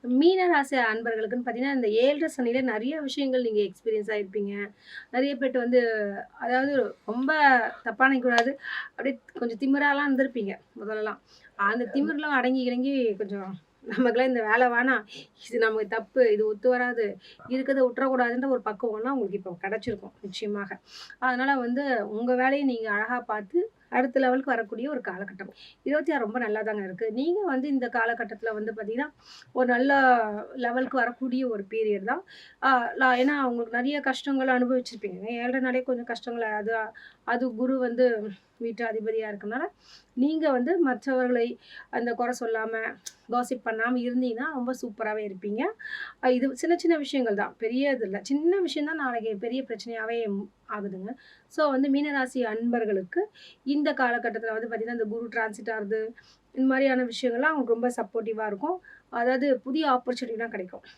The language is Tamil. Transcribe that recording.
மீன ராசி அன்பர்களுக்குன்னு பார்த்தீங்கன்னா, இந்த 7 சனியில நெறைய விஷயங்கள் நீங்க எக்ஸ்பீரியன்ஸ் ஆயிருப்பீங்க. நெறைய பேர்ட்ட வந்து அதாவது ரொம்ப தப்பா நினைக்கக்கூடாது. அப்படியே கொஞ்சம் திமிராலாம் இருந்திருப்பீங்க முதல்லலாம். அந்த திமிர்லாம் அடங்கி கிடங்கி கொஞ்சம் நமக்கெல்லாம் இந்த வேலை வேணாம். இது நமக்கு தப்பு. இது ஒத்து வராது. இருக்கிறத விட்டுறக்கூடாதுன்ற ஒரு பக்குவம்லாம் உங்களுக்கு இப்போ கிடைச்சிருக்கும் நிச்சயமாக. அதனால வந்து உங்க வேலைய நீங்க அழகா பார்த்து அடுத்த லெவலுக்கு வரக்கூடிய ஒரு காலகட்டம். 26 ரொம்ப நல்லாதாங்க இருக்கு. நீங்க வந்து இந்த காலகட்டத்தில வந்து பார்த்தீங்கன்னா, ஒரு நல்ல லெவலுக்கு வரக்கூடிய ஒரு பீரியட் தான். ஆ ஏன்னா உங்களுக்கு நெறைய கஷ்டங்கள அனுபவிச்சிருப்பீங்க. 7 நாளே கொஞ்சம் கஷ்டங்கள அது அது குரு வந்து வீட்டு அதிபதியா இருக்கனால, நீங்க வந்து மற்றவர்களை அந்த குறை சொல்லாம, காசிப் பண்ணாம இருந்தீங்கன்னா, ரொம்ப சூப்பராவே இருப்பீங்க. இது சின்ன சின்ன விஷயங்கள் தான். பெரிய இது இல்ல. சின்ன விஷயம் தான் நாளைக்கு பெரிய பிரச்சனையாவே ஆகுதுங்க. ஸோ வந்து மீனராசி அன்பர்களுக்கு இந்த காலகட்டத்தில வந்து பார்த்தீங்கன்னா, இந்த குரு டிரான்சிட் ஆகுது. இந்த மாரியான விஷயங்கள்லாம் அவங்களுக்கு ரொம்ப சப்போர்ட்டிவா இருக்கும். அதாவது புதிய ஆப்பர்ச்சுனிட்டிலாம் கிடைக்கும்.